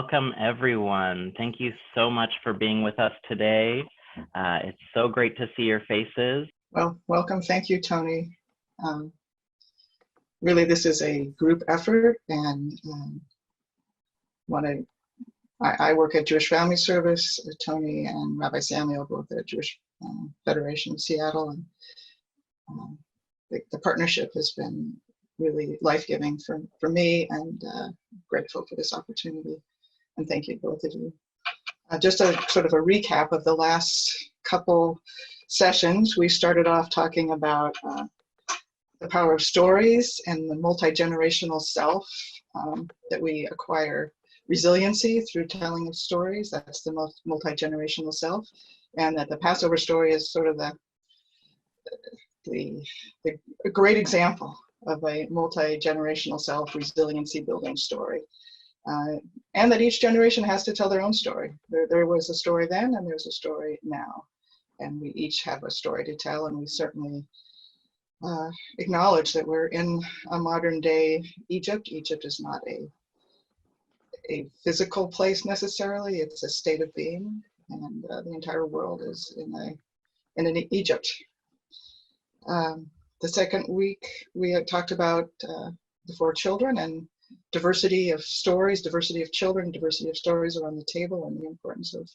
welcome everyone. Thank you so much for being with us today. It's so great to see your faces. Well, welcome. Thank you, Tony. Really, this is a group effort, and I work at Jewish Family Service. Tony and Rabbi Samuel both at Jewish Federation of Seattle, and the partnership has been really life-giving for me, and grateful for this opportunity. And thank you, both of you. Just a sort of a recap of the last couple sessions. We started off talking about the power of stories and the multi-generational self, that we acquire resiliency through telling of stories. That's the multi-generational self, and that the Passover story is sort of a great example of a multi-generational self resiliency building story. And that each generation has to tell their own story. There was a story then, and there's a story now. And we each have a story to tell, and we certainly acknowledge that we're in a modern day Egypt. Egypt is not a physical place necessarily, it's a state of being, and the entire world is in an Egypt. The second week, we had talked about the four children and diversity of stories, diversity of children, diversity of stories around the table, and the importance of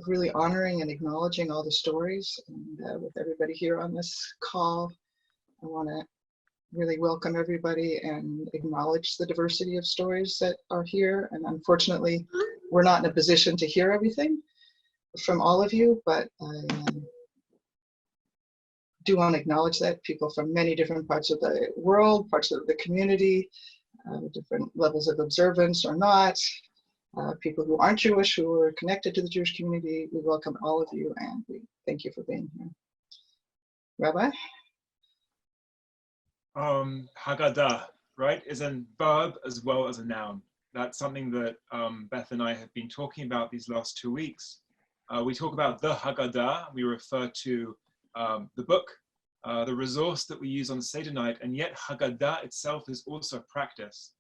really honoring and acknowledging all the stories. And with everybody here on this call, I want to really welcome everybody and acknowledge the diversity of stories that are here. And unfortunately, we're not in a position to hear everything from all of you, but I do want to acknowledge that people from many different parts of the world, parts of the community, different levels of observance or not, people who aren't Jewish, who are connected to the Jewish community, we welcome all of you, and we thank you for being here. Rabbi? Haggadah, right, is a verb as well as a noun. That's something that Beth and I have been talking about these last 2 weeks. We talk about the Haggadah, we refer to the book, the resource that we use on Seder night, and yet Haggadah itself is also a practice.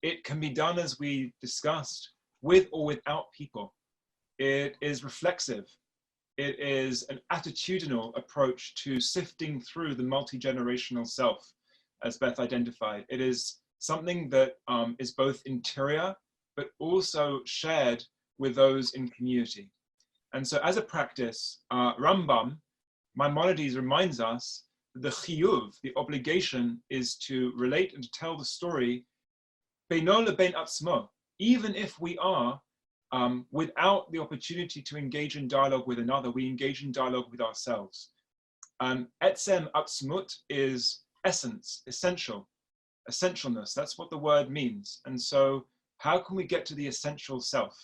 It can be done, as we discussed, with or without people. It is reflexive. It is an attitudinal approach to sifting through the multi-generational self, as Beth identified. It is something that is both interior, but also shared with those in community. And so as a practice, Rambam, Maimonides reminds us that the chiyuv, the obligation, is to relate and to tell the story beino lebein atzmo, even if we are without the opportunity to engage in dialogue with another, we engage in dialogue with ourselves. Etzem atzmut is essence, essential, essentialness. That's what the word means. And so how can we get to the essential self?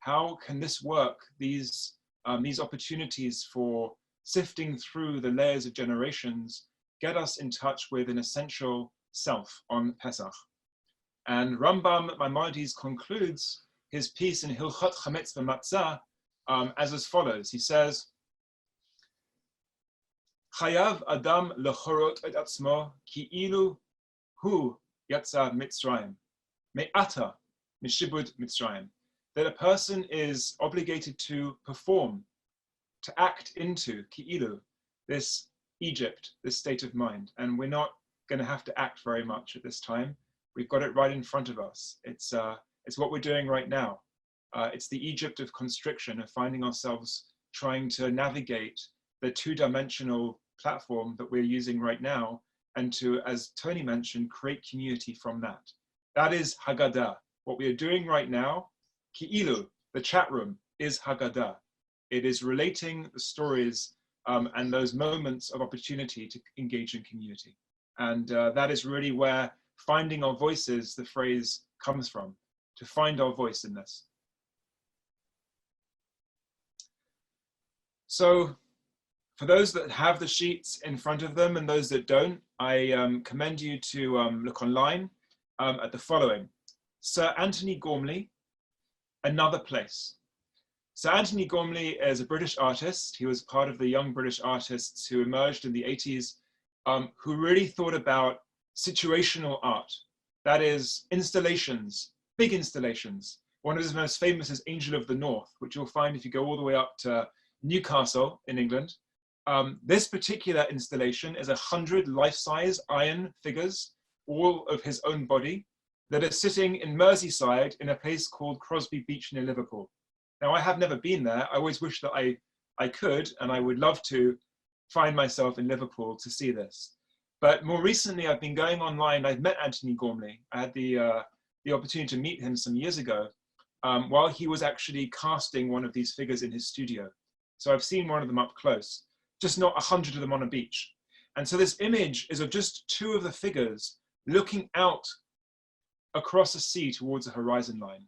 How can this work, these opportunities for sifting through the layers of generations, get us in touch with an essential self on Pesach? And Rambam Maimonides concludes his piece in Hilchot Chametz v'Matzah as follows. He says, Chayav Adam lechorot et atzmo ki'ilu hu yatsa Mitzrayim, me'ata mishibud Mitzrayim. That a person is obligated to perform, to act into ki'ilu, this Egypt, this state of mind. And we're not going to have to act very much at this time. We've got it right in front of us. It's what we're doing right now. It's the Egypt of constriction, of finding ourselves trying to navigate the two-dimensional platform that we're using right now, and to, as Tony mentioned, create community from that. That is Haggadah. What we are doing right now, Ki'ilu, the chat room, is Haggadah. It is relating the stories and those moments of opportunity to engage in community. And that is really where finding our voices, the phrase, comes from, to find our voice in this. So for those that have the sheets in front of them and those that don't, I commend you to look online at the following. Sir Anthony Gormley, Another Place. Sir Anthony Gormley is a British artist. He was part of the young British artists who emerged in the 80s, who really thought about situational art. That is, installations, big installations, One of his most famous is Angel of the North, which you'll find if you go all the way up to Newcastle in England. This particular installation is 100 life-size iron figures, all of his own body, that are sitting in Merseyside in a place called Crosby Beach near Liverpool. Now, I have never been there. I always wish that I could, and I would love to find myself in Liverpool to see this. But more recently, I've been going online. I've met Anthony Gormley. I had the opportunity to meet him some years ago while he was actually casting one of these figures in his studio. So I've seen one of them up close, just not 100 of them on a beach. And so this image is of just 2 of the figures looking out across a sea towards a horizon line.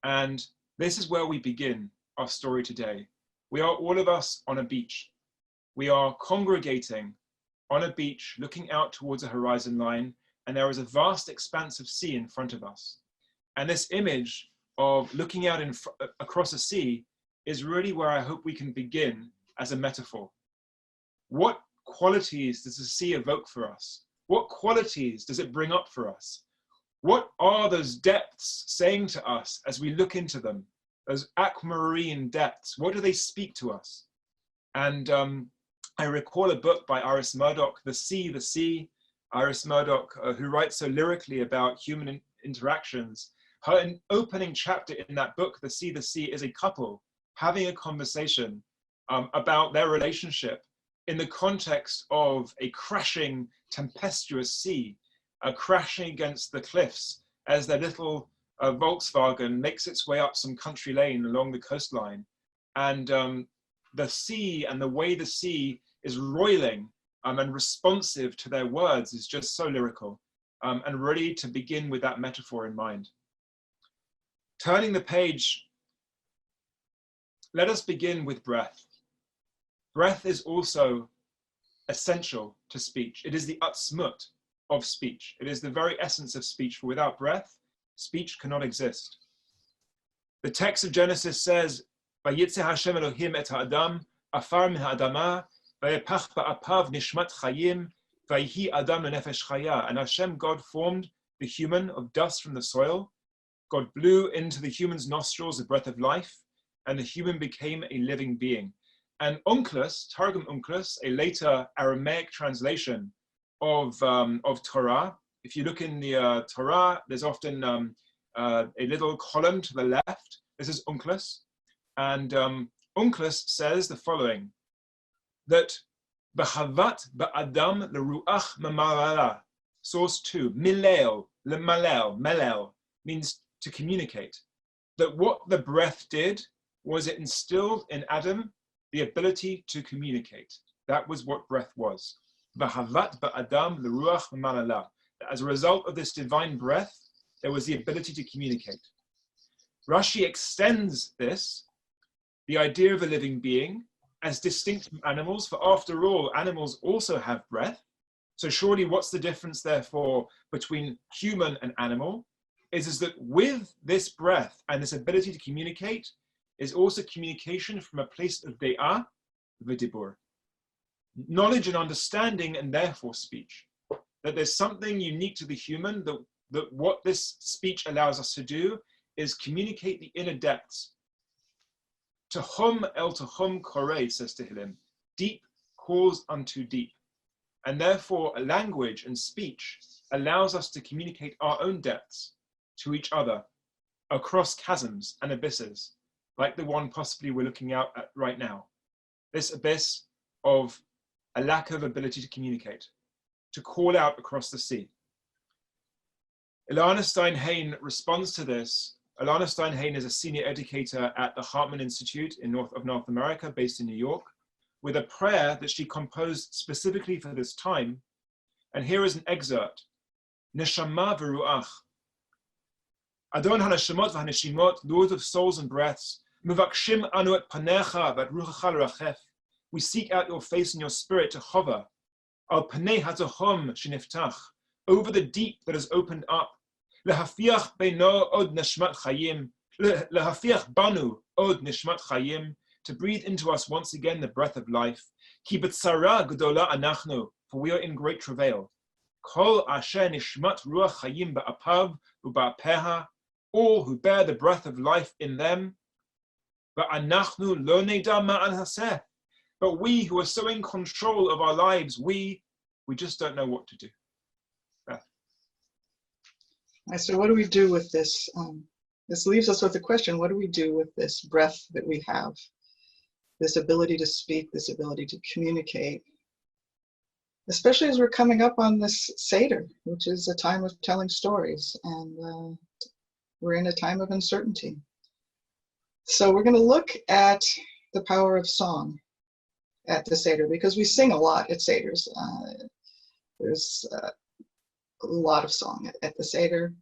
And this is where we begin our story today. We are all of us on a beach. We are congregating on a beach, looking out towards a horizon line, and there is a vast expanse of sea in front of us. And this image of looking out across a sea is really where I hope we can begin as a metaphor. What qualities does the sea evoke for us? What qualities does it bring up for us? What are those depths saying to us as we look into them? Those aquamarine depths, what do they speak to us? And I recall a book by Iris Murdoch, The Sea. Iris Murdoch, who writes so lyrically about human interactions. Her opening chapter in that book, The Sea, is a couple having a conversation about their relationship in the context of a crashing, tempestuous sea, crashing against the cliffs as their little Volkswagen makes its way up some country lane along the coastline. And the sea and the way the sea is roiling and responsive to their words is just so lyrical, and ready to begin with that metaphor in mind. Turning the page, let us begin with breath. Breath is also essential to speech. It is the atzmut of speech. It is the very essence of speech, for without breath, speech cannot exist. The text of Genesis says, "Vayitze Hashem Elohim et ha'adam, afar min ha'adama, vayepach ba'apav nishmat chayim, vayhi adam lenefesh chaya." And Hashem, God, formed the human of dust from the soil. God blew into the human's nostrils the breath of life, and the human became a living being. And Onkelos, Targum Onkelos, a later Aramaic translation of Torah. If you look in the Torah, there's often a little column to the left. This is Onkelos. And Onkelos says the following, that B'havat ba'adam l'ruach mamalala. Source 2, milel, lemalel, melel, means to communicate. That what the breath did was it instilled in Adam the ability to communicate. That was what breath was. B'havat ba'adam l'ruach mamalala. As a result of this divine breath, there was the ability to communicate. Rashi extends this, the idea of a living being, as distinct from animals, for after all, animals also have breath. So surely what's the difference, therefore, between human and animal, is that with this breath and this ability to communicate is also communication from a place of de'ah v'dibur. Knowledge and understanding, and therefore speech. That there's something unique to the human, that what this speech allows us to do is communicate the inner depths. Tehom el tehom koreh, says Tehillim. Deep calls unto deep. And therefore, a language and speech allows us to communicate our own depths to each other across chasms and abysses, like the one possibly we're looking out at right now. This abyss of a lack of ability to communicate, to call out across the sea. Ilana Stein-Hain responds to this. Ilana Stein-Hain is a senior educator at the Huppin Institute in North America, based in New York, with a prayer that she composed specifically for this time. And here is an excerpt. Neshama v'ruach. Adon haneshemot v'haneshimot, Lord of souls and breaths, mevakshim anu et panecha v'at ruchacha l'rachef. We seek out your face and your spirit to hover. Al panei hatahom sheniftach, over the deep that has opened up. Lehafiach beino od neshmat chayim, lehafiach banu od neshmat chayim, to breathe into us once again the breath of life. Ki b'tzara gdola anachnu, for we are in great travail. Kol asher nishmat ruach chayim ba'apav u'ba'peha, all who bear the breath of life in them. But we who are so in control of our lives, we just don't know what to do. Beth. So what do we do with this? This leaves us with the question, what do we do with this breath that we have? This ability to speak, this ability to communicate, especially as we're coming up on this Seder, which is a time of telling stories, and we're in a time of uncertainty. So we're going to look at the power of song at the Seder, because we sing a lot at Seders. There's a lot of song at the Seder.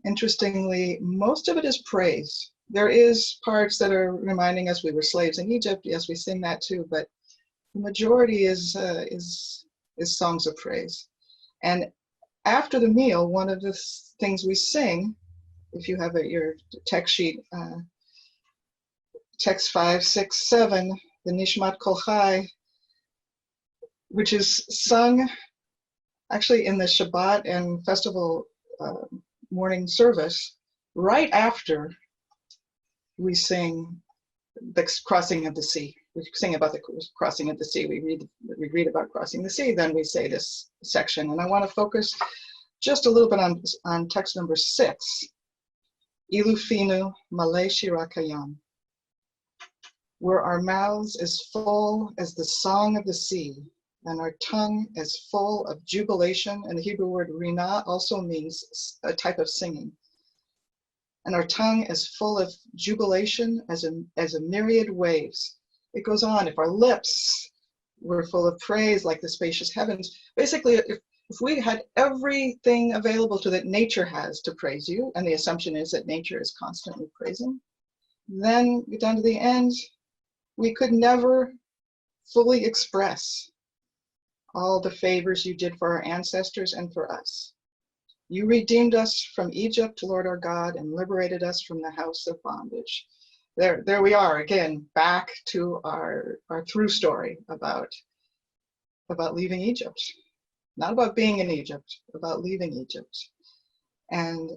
Interestingly, most of it is praise. There is parts that are reminding us we were slaves in Egypt. Yes, we sing that too, but the majority is songs of praise. And after the meal, one of the things we sing, if you have your text sheet, text 5, 6, 7, the Nishmat Kol Chai, which is sung actually in the Shabbat and festival morning service, right after we sing the crossing of the sea. We sing about the crossing of the sea. We read about crossing the sea, then we say this section. And I want to focus just a little bit on text number 6. Ilufinu Malay Shira Kayam. Were our mouths as full as the song of the sea, and our tongue as full of jubilation. And the Hebrew word rina also means a type of singing. And our tongue as full of jubilation as a myriad waves. It goes on. If our lips were full of praise like the spacious heavens, basically, if we had everything available to that nature has to praise you, and the assumption is that nature is constantly praising, then down to the end, we could never fully express all the favors you did for our ancestors and for us. You redeemed us from Egypt, Lord our God, and liberated us from the house of bondage. There we are again, back to our through story about leaving Egypt. Not about being in Egypt, about leaving Egypt. And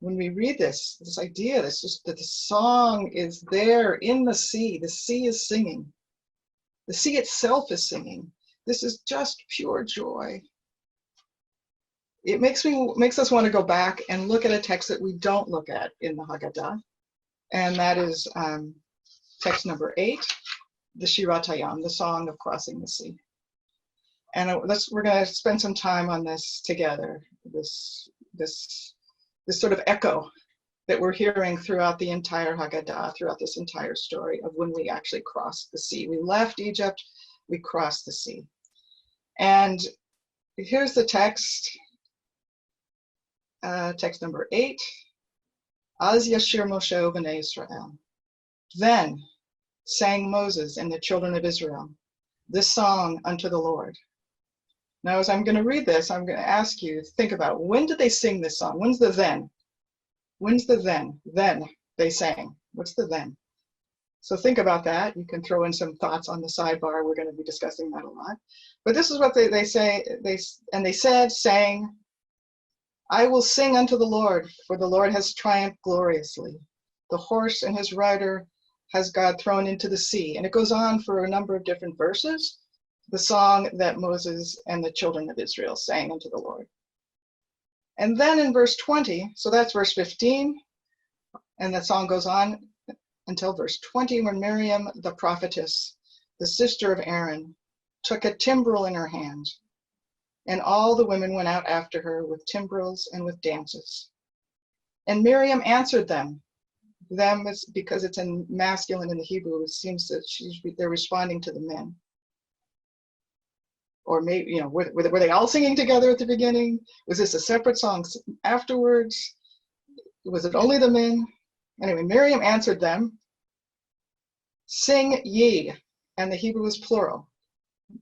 when we read this idea, that the song is there in the sea is singing. The sea itself is singing. This is just pure joy. It makes us want to go back and look at a text that we don't look at in the Haggadah, and that is text number 8, the Shirat Hayam, the song of crossing the sea. And we're going to spend some time on this together. This sort of echo that we're hearing throughout the entire Haggadah, throughout this entire story of when we actually crossed the sea. We left Egypt, we crossed the sea. And here's the text, text number 8. Az Yashir Moshe B'nai Israel. Then sang Moses and the children of Israel this song unto the Lord. Now, as I'm going to read this, I'm going to ask you to think about, when did they sing this song? When's the then? When's the then? Then they sang. What's the then? So think about that. You can throw in some thoughts on the sidebar. We're going to be discussing that a lot. But this is what they say. They said, saying, I will sing unto the Lord, for the Lord has triumphed gloriously. The horse and his rider has God thrown into the sea. And it goes on for a number of different verses. The song that Moses and the children of Israel sang unto the Lord. And then in verse 20, so that's verse 15, and that song goes on until verse 20, when Miriam, the prophetess, the sister of Aaron, took a timbrel in her hand, and all the women went out after her with timbrels and with dances. And answered them. Them is because it's in masculine in the Hebrew, it seems that they're responding to the men. Or maybe, were they all singing together at the beginning? Was this a separate song afterwards? Was it only the men? Anyway, Miriam answered them, sing ye, and the Hebrew is plural.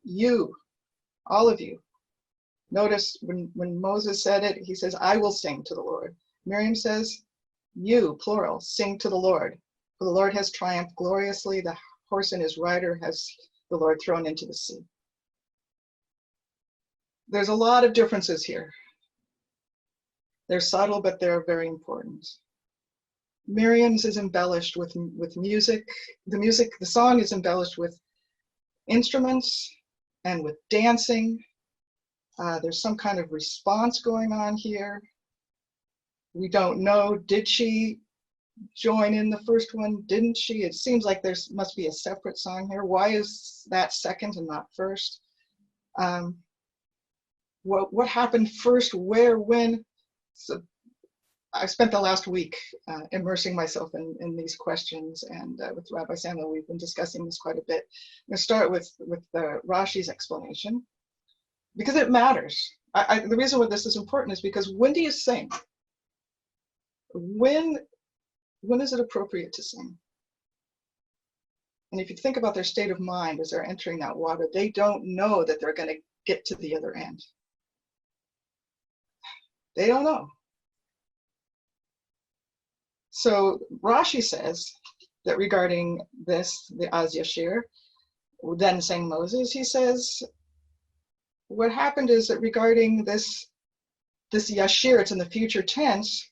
You, all of you. Notice when Moses said it, he says, I will sing to the Lord. Miriam says, you, plural, sing to the Lord. For the Lord has triumphed gloriously. The horse and his rider has the Lord thrown into the sea. There's a lot of differences here. They're subtle, but they're very important. Miriam's is embellished with music. The song is embellished with instruments and with dancing. There's some kind of response going on here. We don't know, did she join in the first one? Didn't she? It seems like there must be a separate song here. Why is that second and not first? What happened first, where, when? So I spent the last week immersing myself in these questions, and with Rabbi Samuel, we've been discussing this quite a bit. I'm going to start with Rashi's explanation, because it matters. The reason why this is important is because when do you sing? When is it appropriate to sing? And if you think about their state of mind as they're entering that water, they don't know that they're going to get to the other end. They don't know. So Rashi says that regarding this, the Az Yashir, then sang Moses, he says, what happened is that regarding this Yashir, it's in the future tense,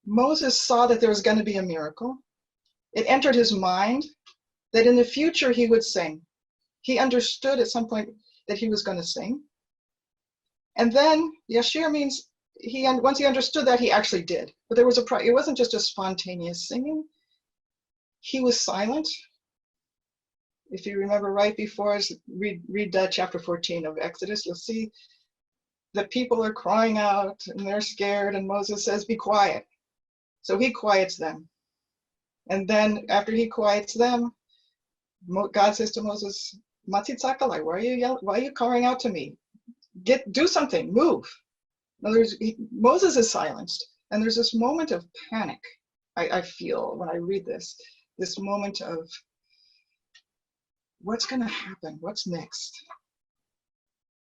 Moses saw that there was going to be a miracle. It entered his mind that in the future he would sing. He understood at some point that he was going to sing. And then Yashir means once he understood that, he actually did. But there was it wasn't just a spontaneous singing. He was silent. If you remember right before, read chapter 14 of Exodus, you'll see that people are crying out and they're scared, and Moses says, be quiet. So he quiets them. And then after he quiets them, God says to Moses, Matzitzakalai, why are you crying out to me? Do something, move. In other words, Moses is silenced, and there's this moment of panic, I feel when I read this moment of what's going to happen, what's next?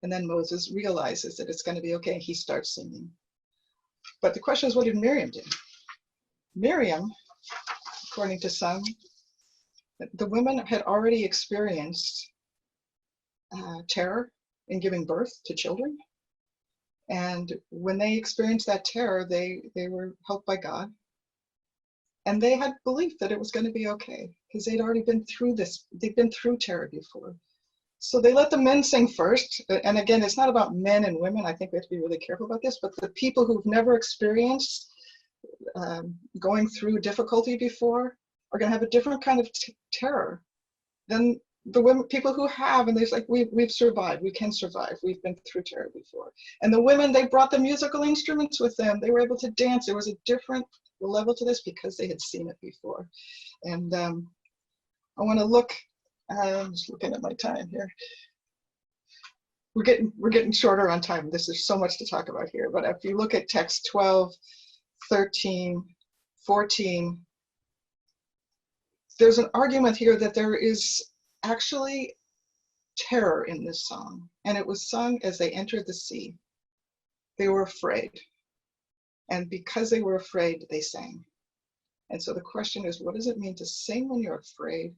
And then Moses realizes that it's going to be okay, and he starts singing. But the question is, what did Miriam do? Miriam, according to some, the women had already experienced terror in giving birth to children. And when they experienced that terror, they were helped by God. And they had belief that it was going to be okay, because they'd already been through this. They'd been through terror before. So they let the men sing first. And again, it's not about men and women. I think we have to be really careful about this. But the people who've never experienced going through difficulty before are going to have a different kind of terror than the women, people who have, and there's like, we've survived, we can survive, we've been through terror before. And the women, they brought the musical instruments with them, they were able to dance. There was a different level to this because they had seen it before. And I want to look, I'm just looking at my time here. We're getting shorter on time. There's so much to talk about here, but if you look at text 12, 13, 14, there's an argument here that there is actually terror in this song, and it was sung as they entered the sea. They were afraid, and because they were afraid, they sang. And so the question is, what does it mean to sing when you're afraid?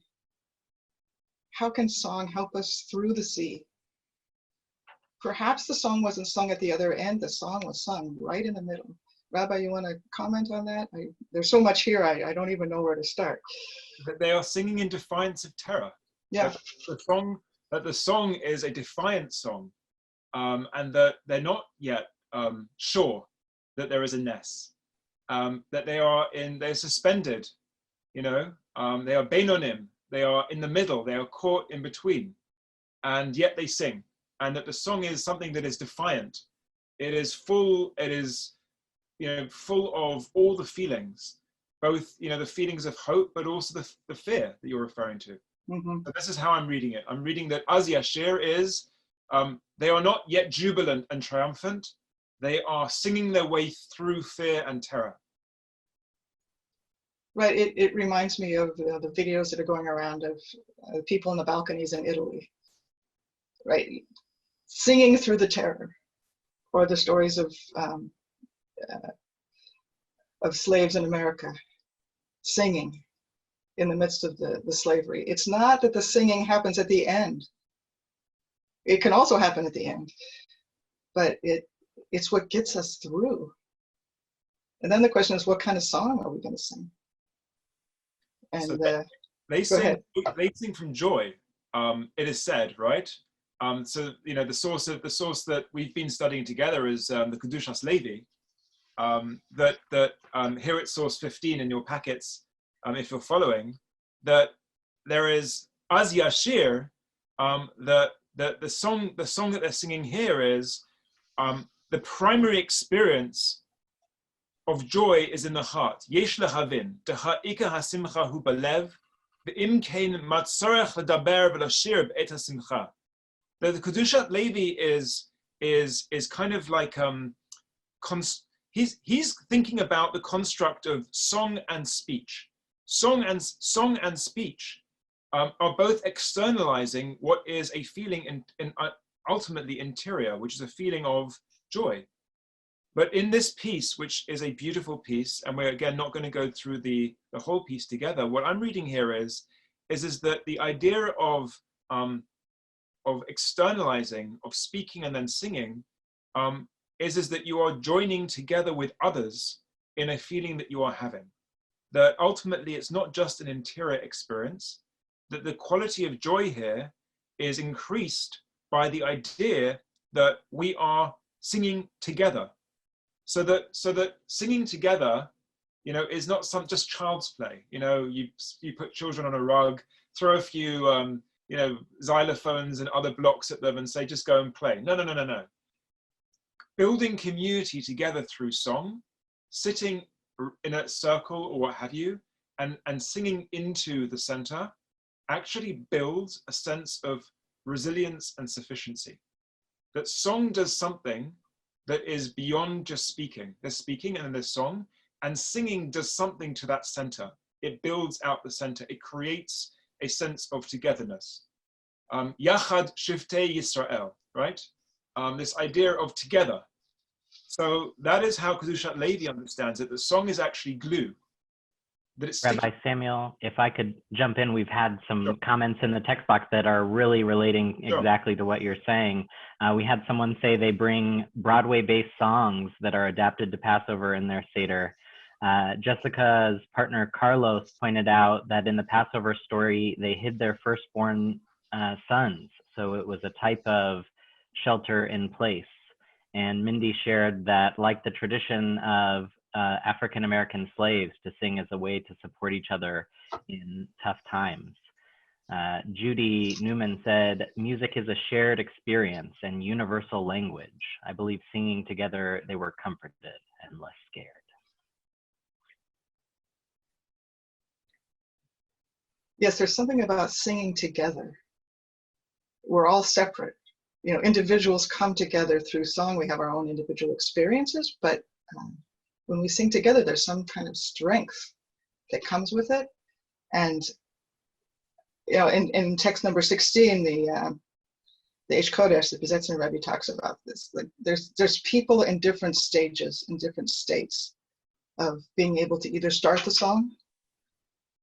How can song help us through the sea? Perhaps the song wasn't sung at the other end, the song was sung right in the middle. Rabbi, you want to comment on that? There's so much here, I don't even know where to start. That they are singing in defiance of terror. Yeah. That the song is a defiant song, and that they're not yet sure that there is a ness, that they're suspended, they are beinonim, they are in the middle, they are caught in between, and yet they sing, and that the song is something that is defiant. It is full of all the feelings, both the feelings of hope, but also the fear that you're referring to. Mm-hmm. So this is how I'm reading it. I'm reading that Az Yashir is, they are not yet jubilant and triumphant. They are singing their way through fear and terror. Right, it reminds me of the videos that are going around of people in the balconies in Italy, right? Singing through the terror, or the stories of slaves in America, singing in the midst of the slavery. It's not that the singing happens at the end. It can also happen at the end, but it's what gets us through. And then the question is, what kind of song are we going to sing? And So go they ahead. sing from joy. It is said, right? So the source that we've been studying together is the Kedushas Levi. Here at source 15 in your packets, if you're following, that there is Az Yashir. The song that they're singing here is the primary experience of joy is in the heart. Yesh lehavin, de'ha'ika hasimcha hu balev, ve'im kein matzorech ledaber v'lashir b'et hasimcha. The Kedushat Levi is kind of like he's thinking about the construct of song and speech. Song and speech are both externalizing what is a feeling in ultimately interior, which is a feeling of joy. But in this piece, which is a beautiful piece, and we're again not going to go through the whole piece together, what I'm reading here is that the idea of externalizing, of speaking and then singing, is that you are joining together with others in a feeling that you are having. That ultimately it's not just an interior experience, that the quality of joy here is increased by the idea that we are singing together. So that singing together, is not just child's play. You put children on a rug, throw a few xylophones and other blocks at them and say, just go and play. No. Building community together through song, sitting in a circle or what have you, and singing into the center actually builds a sense of resilience and sufficiency. That song does something that is beyond just speaking. There's speaking and then there's song, and singing does something to that center. It builds out the center. It creates a sense of togetherness. Yachad Shiftei Yisrael, right? This idea of together. So that is how Kedushat Levi understands it. The song is actually glue. That it's Rabbi Samuel, if I could jump in, we've had some comments in the text box that are really relating exactly to what you're saying. We had someone say they bring Broadway-based songs that are adapted to Passover in their Seder. Jessica's partner Carlos pointed out that in the Passover story, they hid their firstborn sons. So it was a type of shelter in place. And Mindy shared that, like the tradition of African-American slaves, to sing as a way to support each other in tough times. Judy Newman said, music is a shared experience and universal language. I believe singing together, they were comforted and less scared. Yes, there's something about singing together. We're all separate. Individuals come together through song. We have our own individual experiences, but when we sing together, there's some kind of strength that comes with it. And in text number 16, the Eish Kodesh, the Bezetzner Rabbi talks about this. Like there's people in different stages, in different states of being able to either start the song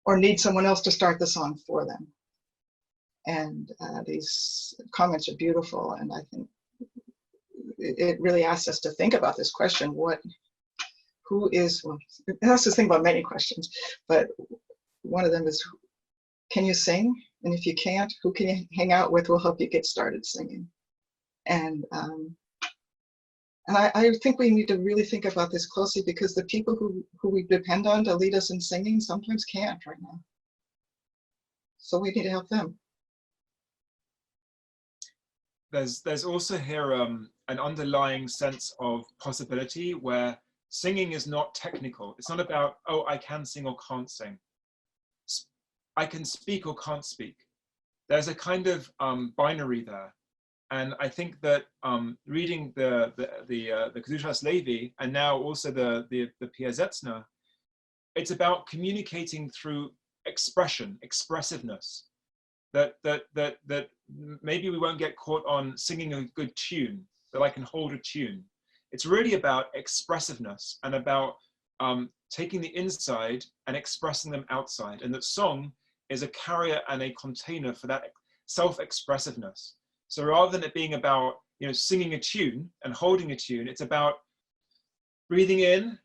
or need someone else to start the song for them. And these comments are beautiful, and I think it really asks us to think about this question: it asks us to think about many questions, but one of them is, can you sing? And if you can't, who can you hang out with will help you get started singing? And I think we need to really think about this closely, because the people who we depend on to lead us in singing sometimes can't right now. So we need to help them. There's also here an underlying sense of possibility where singing is not technical. It's not about, oh, I can sing or can't sing. I can speak or can't speak. There's a kind of binary there. And I think that reading the Kedushas Levi, and now also the Piazetzner, it's about communicating through expression, expressiveness. That maybe we won't get caught on singing a good tune, that I can hold a tune. It's really about expressiveness and about taking the inside and expressing them outside. And that song is a carrier and a container for that self-expressiveness. So rather than it being about singing a tune and holding a tune, it's about breathing in,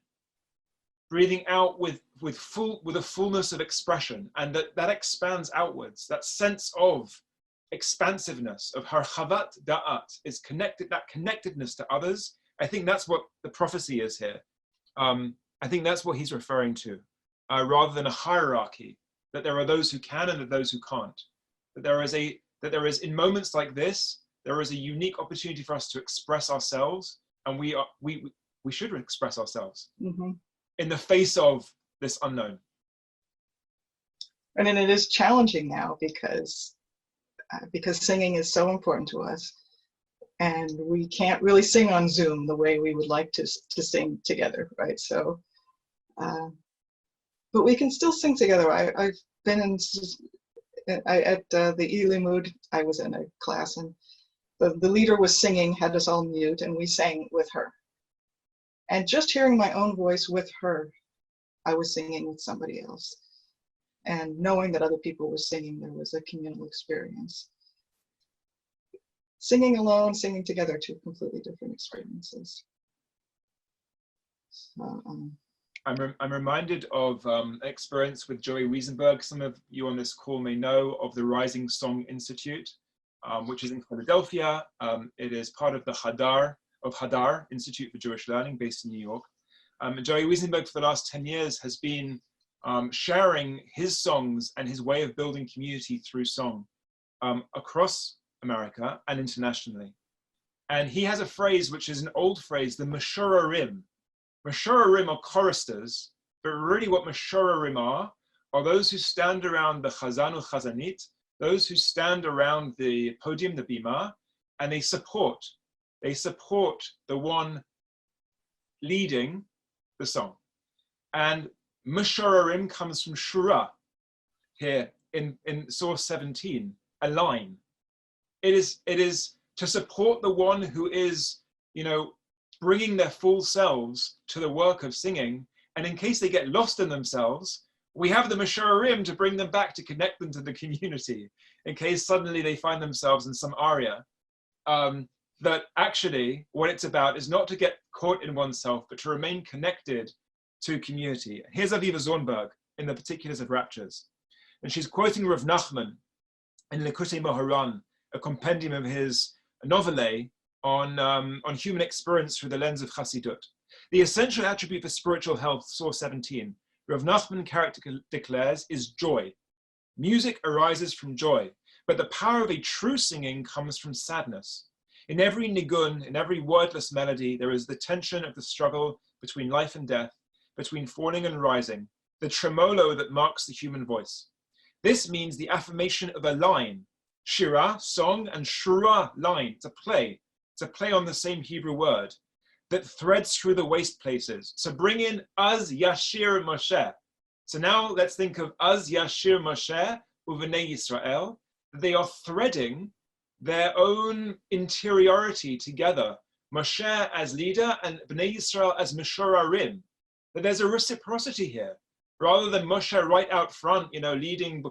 breathing out with with a fullness of expression, and that expands outwards. That sense of expansiveness, of harchavat da'at, is connected, that connectedness to others. I think that's what the prophecy is here. I think that's what he's referring to, rather than a hierarchy, that there are those who can and those who can't. That there is in moments like this, there is a unique opportunity for us to express ourselves, and we should express ourselves in the face of this unknown. And then it is challenging now because singing is so important to us, and we can't really sing on Zoom the way we would like to sing together, right? So, but we can still sing together. I've been at the Ilimud, I was in a class, and the leader was singing, had us all mute, and we sang with her. And just hearing my own voice with her, I was singing with somebody else. And knowing that other people were singing, there was a communal experience. Singing alone, singing together, two completely different experiences. So, I'm reminded of an experience with Joey Wiesenberg. Some of you on this call may know of the Rising Song Institute, which is in Philadelphia. It is part of the Hadar Institute for Jewish Learning, based in New York. Joey Wiesenberg, for the last 10 years, has been sharing his songs and his way of building community through song across America and internationally. And he has a phrase, which is an old phrase, the Meshurarim. Meshurarim are choristers, but really what Meshurarim are those who stand around the Chazan or Chazanit, those who stand around the podium, the bima, and they support the one leading the song. And Meshurarim comes from Shura here in source 17, a line. It is to support the one who is, bringing their full selves to the work of singing. And in case they get lost in themselves, we have the Meshurarim to bring them back, to connect them to the community. In case suddenly they find themselves in some aria, that actually what it's about is not to get caught in oneself, but to remain connected to community. Here's Aviva Zornberg in the Particulars of Raptures. And she's quoting Rav Nachman in Likutei Moharan, a compendium of his novellae on human experience through the lens of Chassidut. The essential attribute for spiritual health, source 17, Rav Nachman declares, is joy. Music arises from joy, but the power of a true singing comes from sadness. In every nigun, in every wordless melody, there is the tension of the struggle between life and death, between falling and rising, the tremolo that marks the human voice. This means the affirmation of a line, shira, song, and shura, line, to play on the same Hebrew word, that threads through the waste places. So bring in Az Yashir Moshe. So now let's think of Az Yashir Moshe Uvenei Yisrael. They are threading their own interiority together. Moshe as leader and Bnei Yisrael as Meshurarim. That there's a reciprocity here. Rather than Moshe right out front, leading,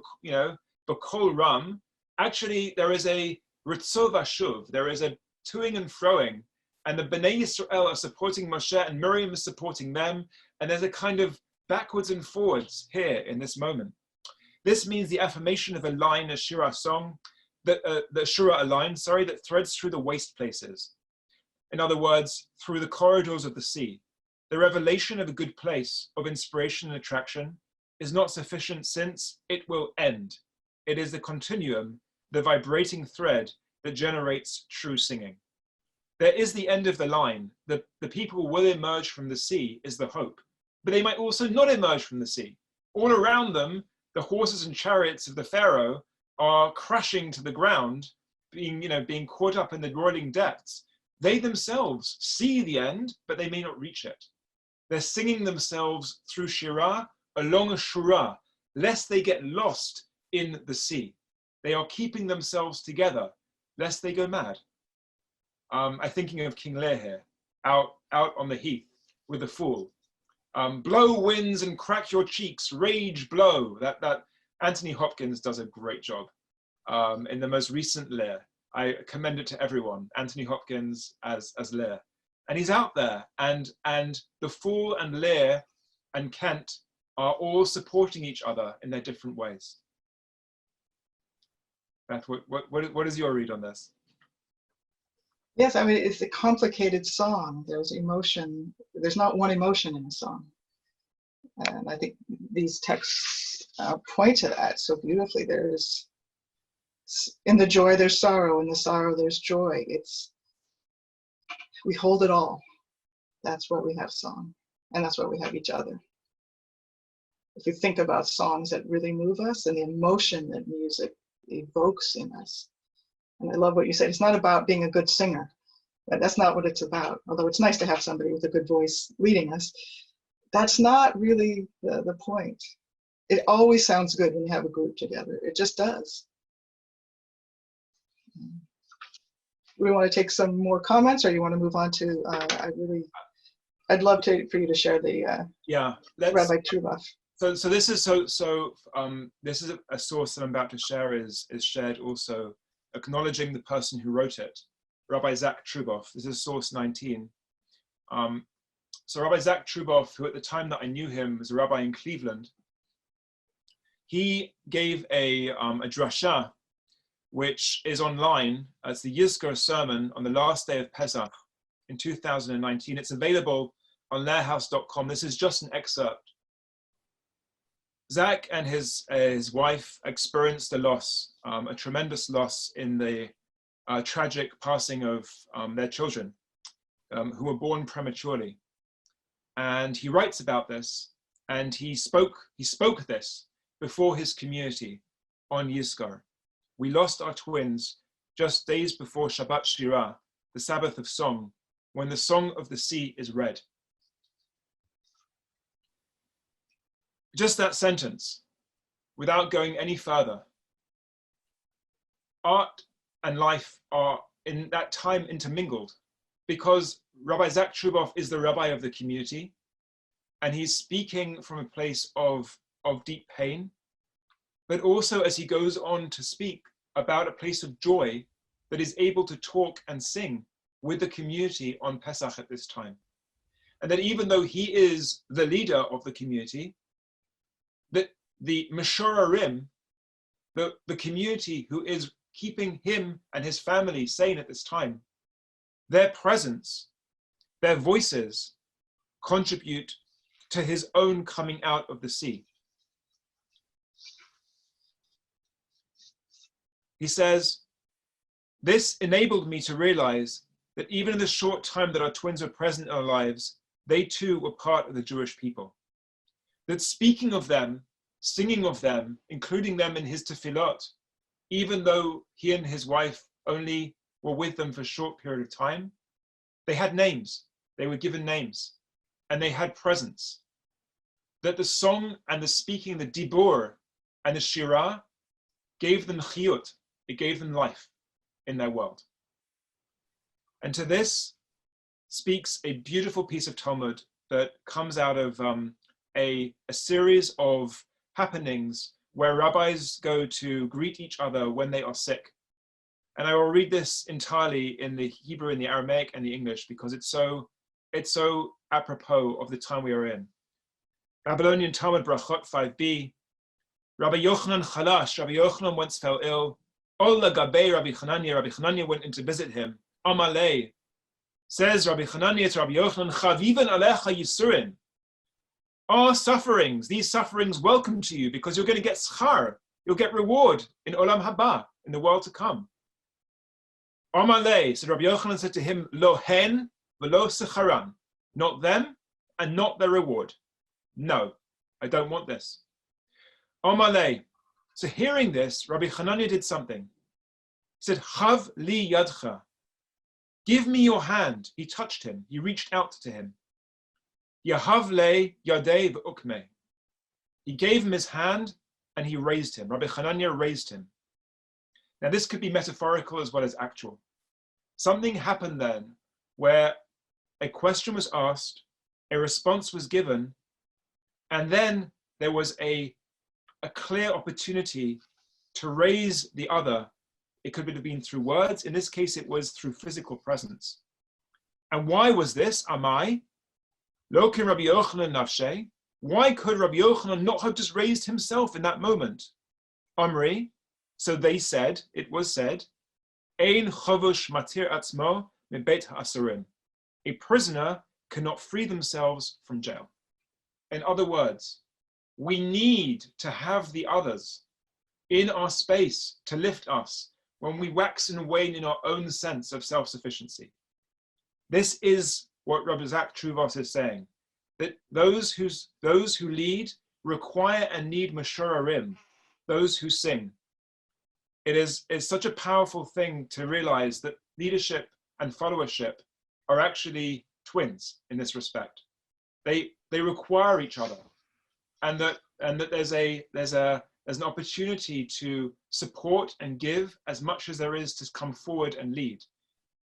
B'kol Ram, actually there is a Ritzov Ashuv, there is a toing and froing, and the Bnei Yisrael are supporting Moshe and Miriam is supporting them, and there's a kind of backwards and forwards here in this moment. This means the affirmation of a line, a shira song, the shura, a line, that threads through the waste places. In other words, through the corridors of the sea. The revelation of a good place of inspiration and attraction is not sufficient, since it will end. It is the continuum, the vibrating thread that generates true singing. There is the end of the line. The people will emerge from the sea is the hope, but they might also not emerge from the sea. All around them, the horses and chariots of the Pharaoh are crashing to the ground, being caught up in the roiling depths. They themselves see the end, but they may not reach it. They're singing themselves through Shirah along a Shura, lest they get lost in the sea. They are keeping themselves together, lest they go mad. I'm thinking of King Lear here, out on the heath with the fool. Blow winds and crack your cheeks, rage blow. That Anthony Hopkins does a great job in the most recent Lear. I commend it to everyone. Anthony Hopkins as Lear. And he's out there, and the fool and Lear and Kent are all supporting each other in their different ways. Beth, what is your read on this? Yes, I mean, it's a complicated song. There's emotion. There's not one emotion in a song. And I think these texts point to that so beautifully. There's, in the joy, there's sorrow. In the sorrow, there's joy. We hold it all. That's why we have song. And that's why we have each other. If you think about songs that really move us and the emotion that music evokes in us. And I love what you said. It's not about being a good singer. That's not what it's about. Although it's nice to have somebody with a good voice leading us. That's not really the point. It always sounds good when you have a group together. It just does. We want to take some more comments, or you want to move on to, I'd love for you to share the Rabbi Truboff. So this is this is a source that I'm about to share is shared also acknowledging the person who wrote it, Rabbi Zach Truboff. This is source 19. So Rabbi Zach Truboff, who at the time that I knew him was a rabbi in Cleveland, he gave a drasha, which is online as the Yizkor sermon on the last day of Pesach in 2019. It's available on lehrhouse.com. This is just an excerpt. Zach and his wife experienced a loss, a tremendous loss in the tragic passing of their children, who were born prematurely. And he writes about this, and he spoke this before his community on Yizkor. We lost our twins just days before Shabbat Shirah, the Sabbath of song, when the song of the sea is read. Just that sentence, without going any further. Art and life are in that time intermingled, because Rabbi Zach Truboff is the rabbi of the community, and he's speaking from a place of deep pain, but also as he goes on to speak about a place of joy that is able to talk and sing with the community on Pesach at this time. And that even though he is the leader of the community, that the Meshorarim, the community who is keeping him and his family sane at this time, their presence, their voices contribute to his own coming out of the sea. He says, this enabled me to realize that even in the short time that our twins were present in our lives, they too were part of the Jewish people. That speaking of them, singing of them, including them in his tefillot, even though he and his wife only were with them for a short period of time, they had names, they were given names, and they had presence. That the song and the speaking, the dibur and the shirah, gave them chiyut, it gave them life in their world. And to this speaks a beautiful piece of Talmud that comes out of a series of happenings where rabbis go to greet each other when they are sick. And I will read this entirely in the Hebrew, in the Aramaic, and the English, because it's so apropos of the time we are in. Babylonian Talmud Brachot 5b. Rabbi Yochanan Chalash, Rabbi Yochanan once fell ill. Ola Gabe Rabbi Chananya went in to visit him. Amalei, says Rabbi Chananya to Rabbi Yochanan, Chavivan Alecha Yisurin. Our sufferings, these sufferings welcome to you, because you're going to get schar, you'll get reward in Olam Haba, in the world to come. Amalei, so Rabbi Yochanan said to him, Lo hen velo secharan, not them and not their reward. No, I don't want this. Amalei, so hearing this, Rabbi Chananya did something. He said, Chav li yadcha, give me your hand. He touched him, he reached out to him. Yahav le yadei v'ukmeh. He gave him his hand and he raised him. Rabbi Chananya raised him. Now this could be metaphorical as well as actual. Something happened then where a question was asked, a response was given, and then there was a clear opportunity to raise the other. It could have been through words. In this case, it was through physical presence. And why was this? Amai? Lo kin Rabbi Yochanan nafshe. Why could Rabbi Yochanan not have just raised himself in that moment? Amri, so they said, it was said, Ein chovush matir atzmo mebeit ha'asurim. A prisoner cannot free themselves from jail. In other words, we need to have the others in our space to lift us when we wax and wane in our own sense of self-sufficiency. This is what Rabbi Zach Truvos is saying, that those who lead require and need mashorarim, those who sing. It's such a powerful thing to realize that leadership and followership are actually twins in this respect. They require each other, and that there's an opportunity to support and give as much as there is to come forward and lead,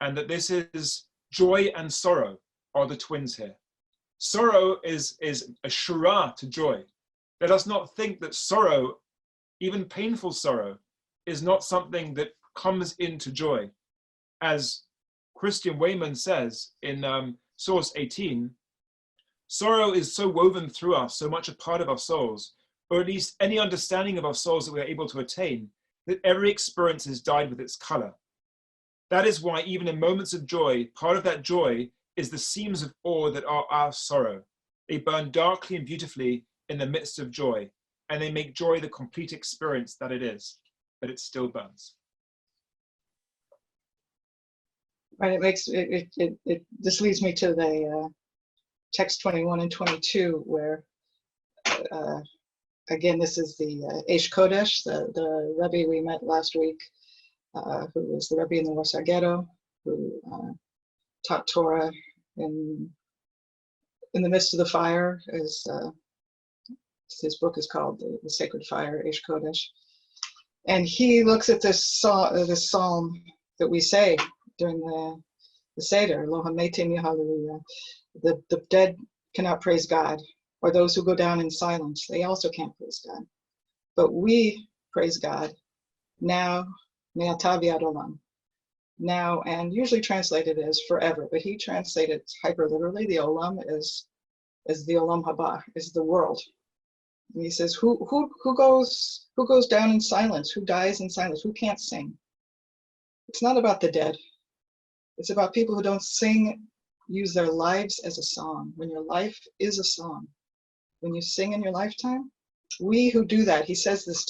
and that this is joy and sorrow are the twins here. Sorrow is a shura to joy. Let us not think that sorrow, even painful sorrow, is not something that comes into joy. As Christian Wayman says in Source 18, sorrow is so woven through us, so much a part of our souls, or at least any understanding of our souls that we are able to attain, that every experience is dyed with its color. That is why even in moments of joy, part of that joy is the seams of awe that are our sorrow. They burn darkly and beautifully in the midst of joy, and they make joy the complete experience that it is, but it still burns. Right, this leads me to the text 21 and 22, where again, this is the Eish Kodesh, the Rabbi we met last week, who was the Rabbi in the Warsaw Ghetto, who taught Torah in the midst of the fire, as his book is called, the Sacred Fire, Eish Kodesh. And he looks at this psalm that we say during the Seder, Lo hametim hallelujah. The dead cannot praise God, or those who go down in silence, they also can't praise God. But we praise God now, me'ata v'ad olam. Now, and usually translated as forever, but he translated hyper literally. The olam is the olam haba, is the world. And he says, who goes down in silence? Who dies in silence? Who can't sing? It's not about the dead. It's about people who don't sing, use their lives as a song. When your life is a song, when you sing in your lifetime, we who do that, he says this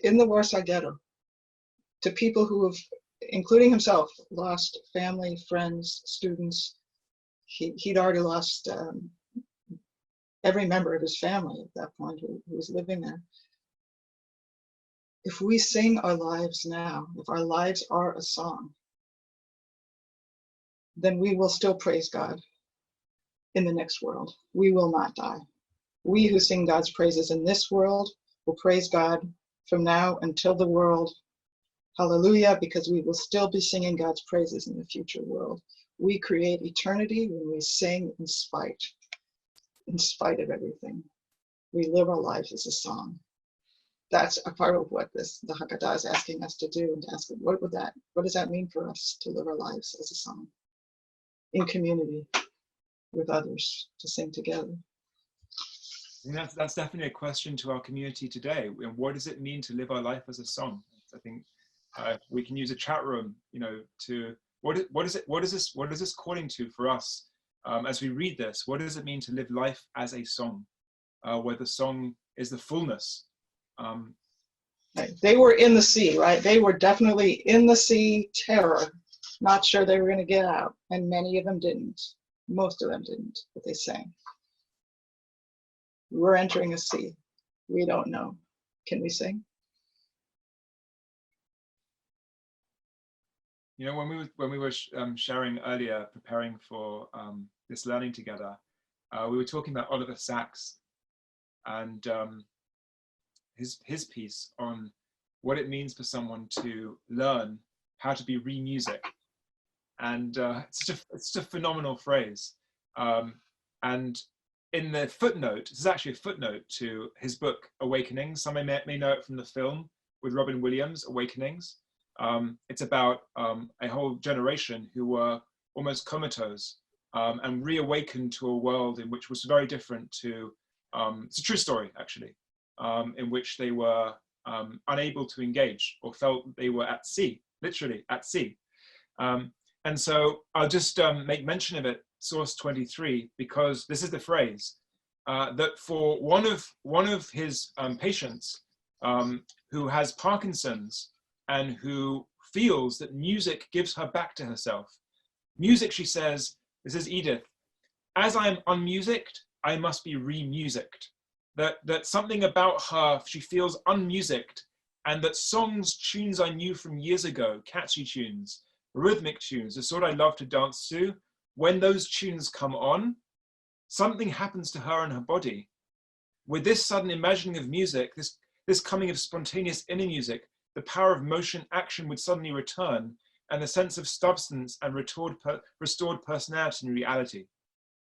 in the Warsaw Ghetto, to people who have, including himself, lost family, friends, students. He'd already lost every member of his family at that point who was living there. If we sing our lives now, if our lives are a song, then we will still praise God in the next world. We will not die. We who sing God's praises in this world will praise God from now until the world. Hallelujah, because we will still be singing God's praises in the future world. We create eternity when we sing in spite of everything. We live our lives as a song. That's a part of what the Haggadah is asking us to do, and to ask, what does that mean for us to live our lives as a song? In community with others, to sing together. And that's definitely a question to our community today. What does it mean to live our life as a song? I think we can use a chat room, to what is this calling to for us as we read this? What does it mean to live life as a song, where the song is the fullness? Right. They were in the sea, right? They were definitely in the sea, terror, not sure they were going to get out, and many of them didn't. Most of them didn't, but they sang. We're entering a sea. We don't know. Can we sing? When we were sharing earlier, preparing for this learning together, we were talking about Oliver Sacks and his piece on what it means for someone to learn how to be re-music. And it's just a phenomenal phrase. And in the footnote, this is actually a footnote to his book, Awakenings. Some may know it from the film with Robin Williams, Awakenings. It's about a whole generation who were almost comatose and reawakened to a world in which was very different to it's a true story actually, in which they were unable to engage or felt they were at sea, literally at sea. And so I'll just make mention of it, source 23, because this is the phrase that for one of his patients who has Parkinson's and who feels that music gives her back to herself. Music, she says, this is Edith, as I am unmusicked, I must be re-musicked. That something about her, she feels unmusicked, and that songs, tunes I knew from years ago, catchy tunes, rhythmic tunes, the sort I love to dance to, when those tunes come on, something happens to her and her body. With this sudden imagining of music, this coming of spontaneous inner music, the power of motion action would suddenly return, and the sense of substance and restored personality and reality,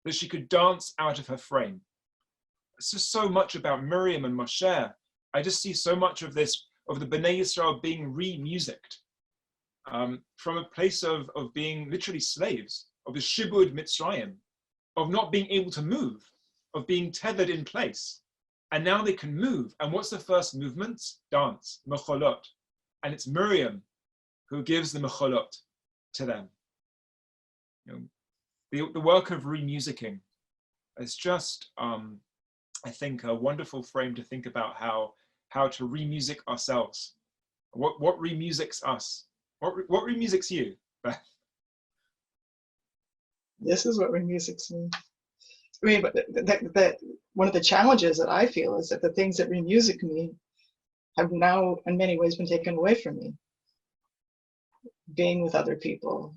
that she could dance out of her frame. It's just so much about Miriam and Moshe. I just see so much of this, of the Bnei Yisrael being re-musicked, from a place of being literally slaves, of the Shibud Mitzrayim, of not being able to move, of being tethered in place. And now they can move. And what's the first movement? Dance, mecholot. And it's Miriam who gives the mecholot to them. You know, the work of remusicking is just, I think, a wonderful frame to think about how to remusic ourselves. What remusics us? What remusics you, Beth? This is what remusics me. I mean, but that one of the challenges that I feel is that the things that remusic me have now, in many ways, been taken away from me. Being with other people,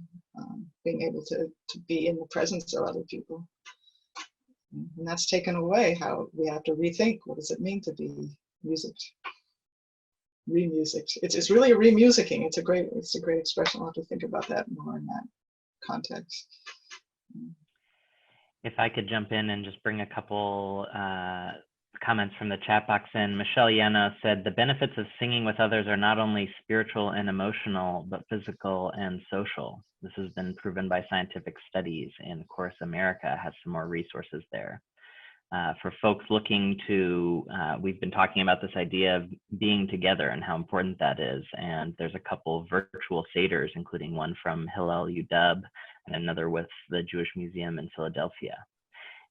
being able to be in the presence of other people, and that's taken away. How we have to rethink, what does it mean to be music? Remusic. It's really a remusicking. It's a great expression. I'll have to think about that more in that context. If I could jump in and just bring a couple comments from the chat box in. Michelle Yana said, the benefits of singing with others are not only spiritual and emotional, but physical and social. This has been proven by scientific studies, and Chorus America has some more resources there. For folks looking to, we've been talking about this idea of being together and how important that is. And there's a couple of virtual seders, including one from Hallel UW and another with the Jewish Museum in Philadelphia.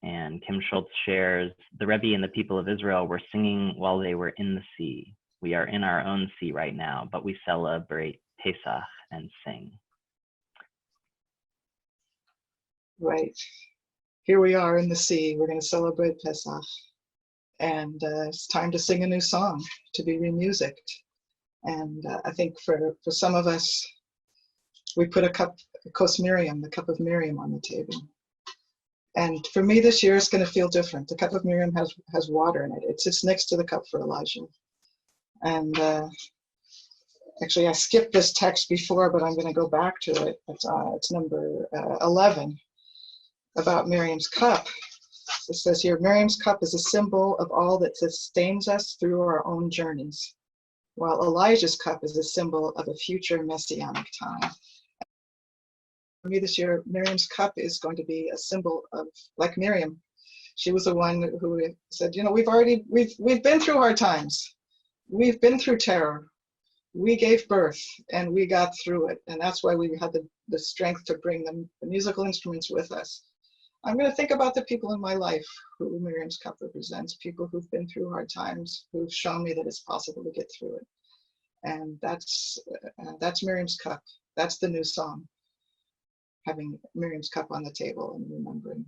And Kim Schultz shares, the Rebbe and the people of Israel were singing while they were in the sea. We are in our own sea right now, but we celebrate Pesach and sing. Right. Here we are in the sea. We're going to celebrate Pesach. And it's time to sing a new song, to be remusicked. And I think for some of us, we put a kos Miriam, the cup of Miriam, on the table. And for me this year, it's going to feel different. The cup of Miriam has water in it. It sits next to the cup for Elijah. And actually, I skipped this text before, but I'm going to go back to it. It's number 11, about Miriam's cup. It says here, Miriam's cup is a symbol of all that sustains us through our own journeys, while Elijah's cup is a symbol of a future messianic time. For me this year, Miriam's cup is going to be a symbol of, like Miriam, she was the one who said, you know, we've been through hard times. We've been through terror. We gave birth and we got through it. And that's why we had the strength to bring the musical instruments with us. I'm going to think about the people in my life who Miriam's cup represents, people who've been through hard times, who've shown me that it's possible to get through it. And that's Miriam's cup. That's the new song. Having Miriam's cup on the table and remembering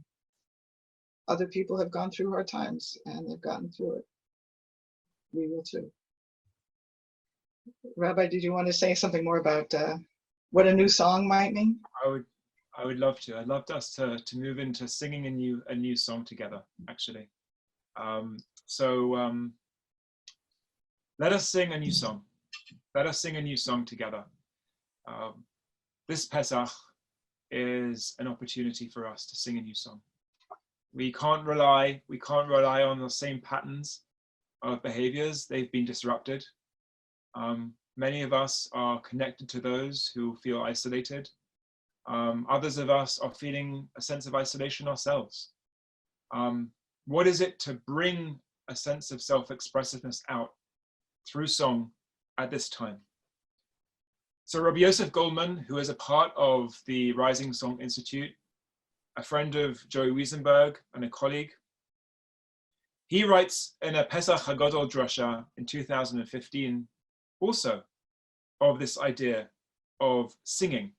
other people have gone through hard times and they've gotten through it. We will too. Rabbi, did you want to say something more about what a new song might mean? I would love to. I'd love us to move into singing a new song together, actually. So let us sing a new song. Let us sing a new song together. This Pesach is an opportunity for us to sing a new song. We can't rely on the same patterns of behaviors. They've been disrupted. Many of us are connected to those who feel isolated. Others of us are feeling a sense of isolation ourselves. What is it to bring a sense of self-expressiveness out through song at this time? So Rabbi Yosef Goldman, who is a part of the Rising Song Institute, a friend of Joey Wiesenberg and a colleague, he writes in a Pesach Hagadol drasha in 2015 also of this idea of singing.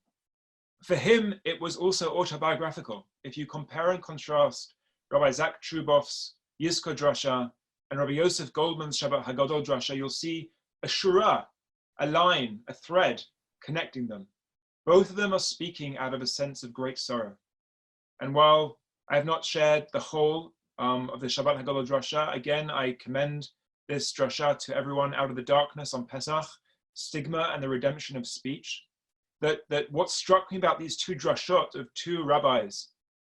For him, it was also autobiographical. If you compare and contrast Rabbi Zach Truboff's Yizko drasha and Rabbi Yosef Goldman's Shabbat Hagadol drasha, you'll see a shura, a line, a thread connecting them. Both of them are speaking out of a sense of great sorrow. And while I have not shared the whole of the Shabbat Hagadol drasha, again, I commend this drasha to everyone out of the darkness on Pesach, stigma and the redemption of speech. That what struck me about these two drashot of two rabbis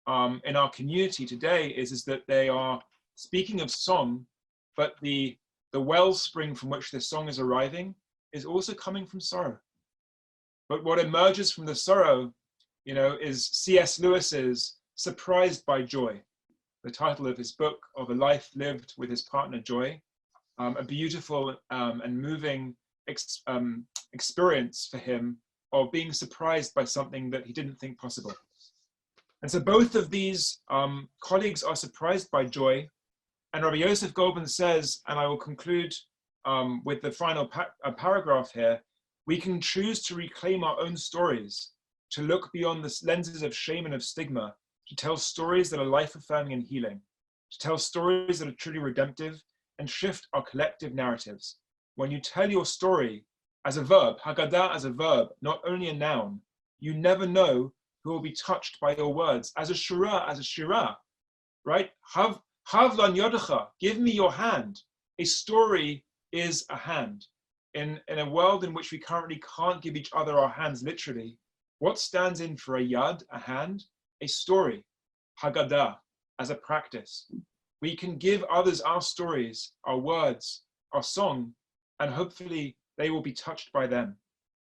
in our community today is that they are speaking of song, but the wellspring from which this song is arriving is also coming from sorrow. But what emerges from the sorrow, is C.S. Lewis's Surprised by Joy, the title of his book, of a life lived with his partner Joy, a beautiful and moving experience for him of being surprised by something that he didn't think possible. And so both of these colleagues are surprised by joy. And Rabbi Yosef Goldman says, and I will conclude with the final paragraph here, we can choose to reclaim our own stories, to look beyond the lenses of shame and of stigma, to tell stories that are life-affirming and healing, to tell stories that are truly redemptive, and shift our collective narratives. When you tell your story as a verb, Haggadah as a verb, not only a noun, you never know who will be touched by your words. As a shirah, right? Hav lan yodecha, give me your hand. A story is a hand. In a world in which we currently can't give each other our hands literally, what stands in for a yad, a hand? A story, Haggadah, as a practice. We can give others our stories, our words, our song, and hopefully they will be touched by them.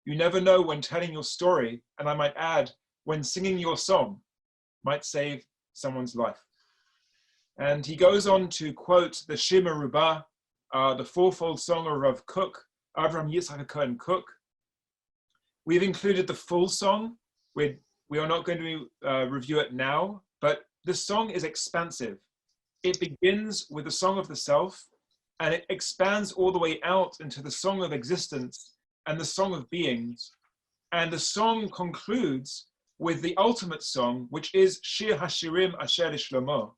You never know when telling your story, and I might add, when singing your song, might save someone's life. And he goes on to quote the Shir Merubah, the fourfold song of Rav Kook, Avram Yitzchak Cohen Cook. We've included the full song. We are not going to review it now, but the song is expansive. It begins with the song of the self, and it expands all the way out into the song of existence and the song of beings. And the song concludes with the ultimate song, which is Shir Hashirim Asher Shlomo.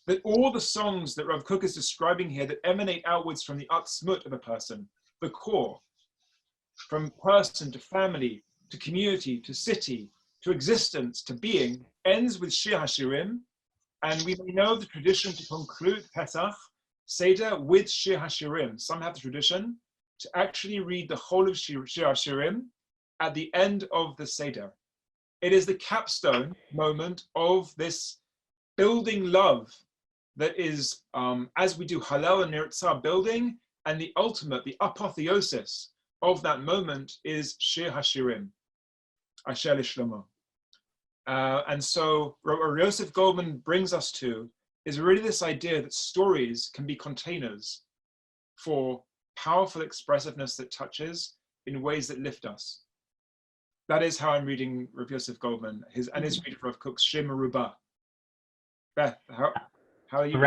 That all the songs that Rav Kook is describing here that emanate outwards from the atzmut of a person, the core, from person to family, to community, to city, to existence, to being, ends with Shir Hashirim. And we may know the tradition to conclude Pesach, Seder, with Shir Hashirim. Some have the tradition to actually read the whole of Shir Hashirim at the end of the Seder. It is the capstone moment of this building love that is, as we do Hallel and Nirtzah, building, and the ultimate, the apotheosis of that moment is Shir Hashirim, Asher Shlomo. And so what Yosef Goldman brings us to is really this idea that stories can be containers for powerful expressiveness that touches in ways that lift us. That is how I'm reading Rav Yosef Goldman, his reading of Rav Kook's Shir Merubah. Beth, how are you?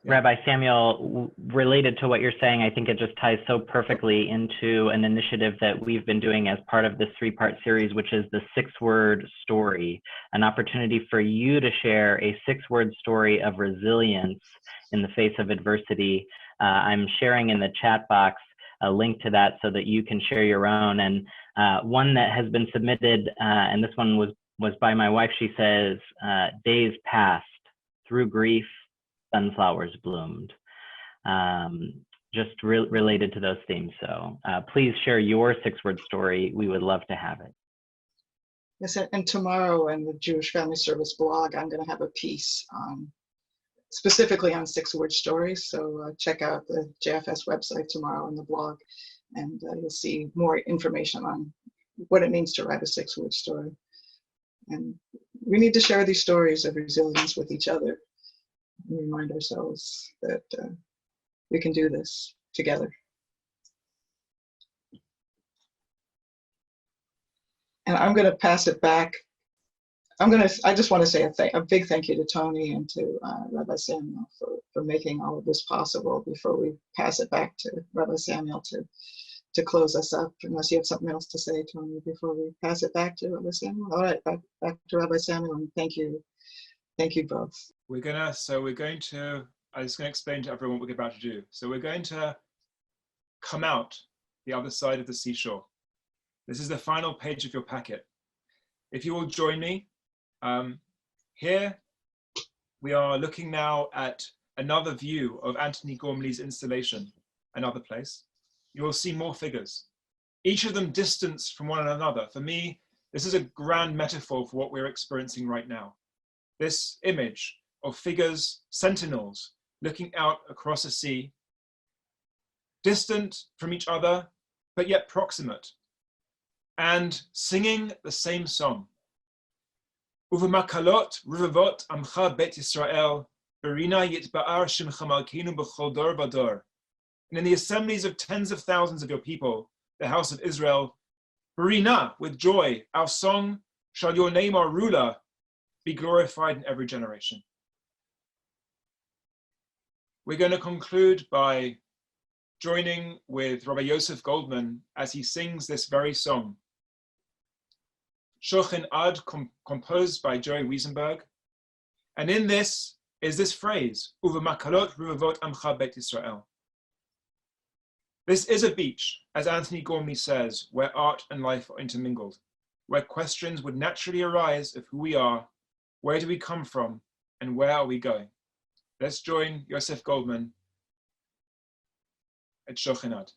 Rabbi Samuel, related to what you're saying, I think it just ties so perfectly into an initiative that we've been doing as part of this 3-part series, which is the 6-word story, an opportunity for you to share a 6-word story of resilience in the face of adversity. I'm sharing in the chat box a link to that so that you can share your own. And one that has been submitted, and this one was by my wife, she says, days passed through grief, sunflowers bloomed. Just related to those themes. So please share your 6-word story. We would love to have it. Yes, and tomorrow in the Jewish Family Service blog, I'm going to have a piece specifically on 6-word stories. So check out the JFS website tomorrow in the blog, and you'll see more information on what it means to write a 6-word story. And we need to share these stories of resilience with each other. and remind ourselves that we can do this together. And I'm going to pass it back. I just want to say a big thank you to Tony and to Rabbi Samuel for making all of this possible before we pass it back to Rabbi Samuel to close us up, unless you have something else to say, Tony, before we pass it back to Rabbi Samuel. All right, back to Rabbi Samuel, and thank you both. I'm just going to explain to everyone what we're about to do. So we're going to come out the other side of the seashore. This is the final page of your packet. If you will join me, here we are looking now at another view of Anthony Gormley's installation, another place. You will see more figures, each of them distanced from one another. For me, this is a grand metaphor for what we're experiencing right now. This image of figures, sentinels, looking out across a sea, distant from each other, but yet proximate, and singing the same song. Uv'makalot ruvavot amcha bet Yisrael, berina yitba'ar shimcha malkeinu b'chol dor v'dor. And in the assemblies of tens of thousands of your people, the house of Israel, berina, with joy, our song, shall your name, our ruler, be glorified in every generation. We're going to conclude by joining with Rabbi Yosef Goldman as he sings this very song. Shochin Ad, composed by Joey Wiesenberg. And in this is this phrase, Uv'makalot ruvavot amcha bet Yisrael. This is a beach, as Anthony Gormley says, where art and life are intermingled, where questions would naturally arise of who we are, where do we come from, and where are we going? Let's join Yosef Goldman at Shochin Ad.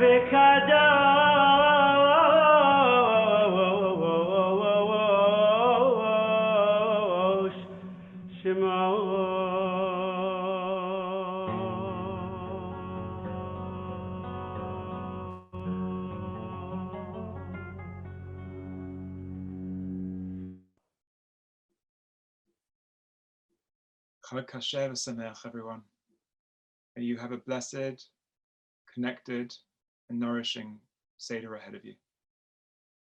Chag Kasher v'Sameach, everyone. May you have a blessed, connected, and nourishing Seder ahead of you.